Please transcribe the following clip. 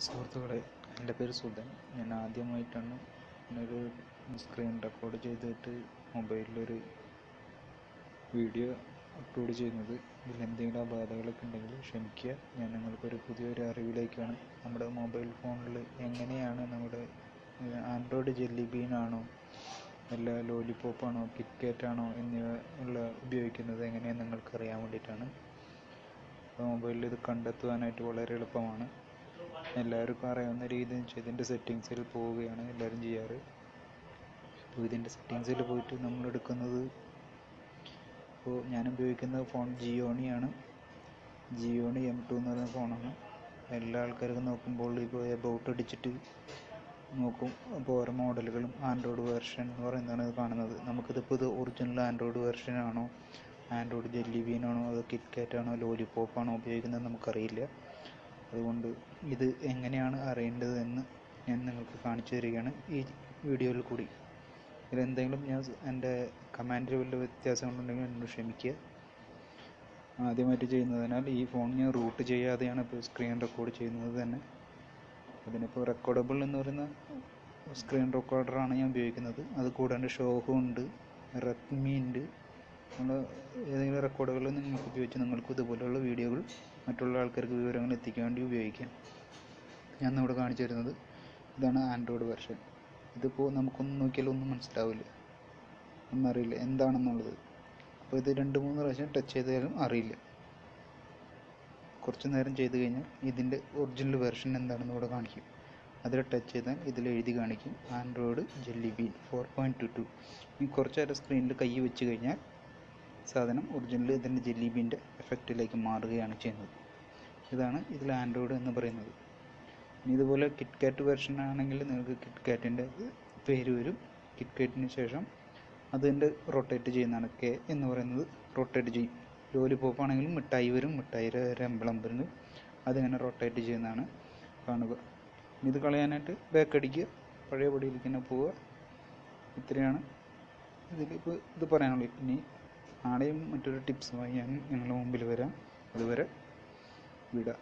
സുഹൃത്തുക്കളെ, എൻ്റെ പേര് സുധൻ. ഞാൻ ആദ്യമായിട്ടാണ് ഇങ്ങനൊരു സ്ക്രീൻ റെക്കോർഡ് ചെയ്തിട്ട് മൊബൈലിലൊരു വീഡിയോ അപ്ലോഡ് ചെയ്യുന്നത്. ഇതിലെന്തെങ്കിലും അപാകതകളൊക്കെ ഉണ്ടെങ്കിൽ ക്ഷമിക്കുക. ഞാൻ നിങ്ങൾക്കൊരു പുതിയൊരു അറിവിലേക്കാണ്. നമ്മുടെ മൊബൈൽ ഫോണിൽ എങ്ങനെയാണ് നമ്മുടെ ആൻഡ്രോയിഡ് ജെല്ലി ബീനാണോ അല്ല ലോലിപോപ്പാണോ കിറ്റ്കാറ്റാണോ എന്നിവ ഉപയോഗിക്കുന്നത് എങ്ങനെയെന്ന് നിങ്ങൾക്കറിയാൻ വേണ്ടിയിട്ടാണ്. മൊബൈലിൽ ഇത് കണ്ടെത്തുവാനായിട്ട് വളരെ എളുപ്പമാണ്. എല്ലാവർക്കും അറിയാവുന്ന രീതിയിൽ ഇതിൻ്റെ സെറ്റിങ്സിൽ പോവുകയാണ് എല്ലാവരും ചെയ്യാറ്. അപ്പോൾ ഇതിൻ്റെ സെറ്റിങ്സിൽ പോയിട്ട് നമ്മൾ എടുക്കുന്നത്, ഇപ്പോൾ ഞാൻ ഉപയോഗിക്കുന്ന ഫോൺ ജിയോണിയാണ്. ജിയോണി M2 എന്ന് പറയുന്ന ഫോണാണ്. എല്ലാ ആൾക്കാർക്കും നോക്കുമ്പോൾ ഇപ്പോൾ എബൌട്ട് അടിച്ചിട്ട് നോക്കും. അപ്പോൾ ഓരോ മോഡലുകളും ആൻഡ്രോയിഡ് വേർഷൻ എന്ന് പറയുന്നതാണ് ഇത് കാണുന്നത്. നമുക്കിതിപ്പോൾ ഇത് ഒറിജിനൽ ആൻഡ്രോയിഡ് വേർഷനാണോ ആൻഡ്രോയിഡ് ജെല്ലി ബീനാണോ അതോ കിറ്റ്കാറ്റാണോ ലോലിപോപ്പാണോ ഉപയോഗിക്കുന്നത് നമുക്കറിയില്ല. അതുകൊണ്ട് ഇത് എങ്ങനെയാണ് അറിയേണ്ടത് എന്ന് ഞാൻ നിങ്ങൾക്ക് കാണിച്ചു തരികയാണ് ഈ വീഡിയോയിൽ കൂടി. ഇതിലെന്തെങ്കിലും ഞാൻ എൻ്റെ കമാൻഡിൽ വല്ല വ്യത്യാസങ്ങളുണ്ടെങ്കിൽ എന്നോട് ക്ഷമിക്കുക. ആദ്യമായിട്ട് ചെയ്യുന്നതിനാൽ ഈ ഫോൺ ഞാൻ റൂട്ട് ചെയ്യാതെയാണ് ഇപ്പോൾ സ്ക്രീൻ റെക്കോർഡ് ചെയ്യുന്നത് തന്നെ. അതിനിപ്പോൾ റെക്കോർഡബിൾ എന്ന് പറയുന്ന സ്ക്രീൻ റെക്കോർഡറാണ് ഞാൻ ഉപയോഗിക്കുന്നത്. അത് കൂടാണ്ട് ഷോഹോ ഉണ്ട്, റെഡ്മി ഉണ്ട്. നമ്മൾ ഏതെങ്കിലും റെക്കോർഡുകൾ നിങ്ങൾക്ക് ഉപയോഗിച്ച് നിങ്ങൾക്ക് ഇതുപോലെയുള്ള വീഡിയോകൾ മറ്റുള്ള ആൾക്കാർക്ക് വിവരങ്ങൾ എത്തിക്കാൻ വേണ്ടി ഉപയോഗിക്കാം. ഞാൻ ഇവിടെ കാണിച്ചു തരുന്നത് ഇതാണ് ആൻഡ്രോയിഡ് വെർഷൻ. ഇതിപ്പോൾ നമുക്കൊന്നും നോക്കിയാലും ഒന്നും മനസ്സിലാവില്ല, ഒന്നറിയില്ല എന്താണെന്നുള്ളത്. അപ്പോൾ ഇത് 2-3 പ്രാവശ്യം ടച്ച് ചെയ്താലും അറിയില്ല. കുറച്ച് നേരം ചെയ്ത് കഴിഞ്ഞാൽ ഇതിൻ്റെ ഒറിജിനൽ വെർഷൻ എന്താണെന്ന് ഇവിടെ കാണിക്കും. അതിൽ ടച്ച് ചെയ്താൽ ഇതിൽ എഴുതി കാണിക്കും ആൻഡ്രോയിഡ് ജെല്ലി ബീൻ 4.22. ഈ കുറച്ച് നേരം സ്ക്രീനിൽ കൈ വെച്ച് കഴിഞ്ഞാൽ സാധനം ഒറിജിനൽ ഇതിൻ്റെ ജെല്ലി ബീൻ്റെ എഫക്റ്റിലേക്ക് മാറുകയാണ് ചെയ്യുന്നത്. ഇതാണ് ഇതിൽ ആൻഡ്രോയിഡ് എന്ന് പറയുന്നത്. ഇനി ഇതുപോലെ കിറ്റ്കാറ്റ് വെർഷൻ ആണെങ്കിൽ നിങ്ങൾക്ക് കിറ്റ്കാറ്റിൻ്റെ പേര് വരും. കിറ്റ്കാറ്റിന് ശേഷം അതിൻ്റെ റൊട്ടേറ്റ് ചെയ്യുന്നതാണ്. കെ എന്ന് പറയുന്നത് റൊട്ടേറ്റ് ചെയ്യും. ലോലിപോപ്പ് ആണെങ്കിലും മിഠായി വരും, മിഠായിയുടെ ഒരു എംബ്ലം വരുന്നു, അതിങ്ങനെ റൊട്ടേറ്റ് ചെയ്യുന്നതാണ് കാണുക. ഇത് കളയാനായിട്ട് ബാക്ക് അടിക്കുക, പഴയ പടിയിലേക്ക് തന്നെ പോവുക. ഇത്രയാണ് ഇതിലിപ്പോൾ ഇത് പറയാനുള്ളത്. ഇനി നാളെയും മറ്റൊരു ടിപ്സുമായി ഞാൻ നിങ്ങളുടെ മുമ്പിൽ വരാം. അതുവരെ വിടാം.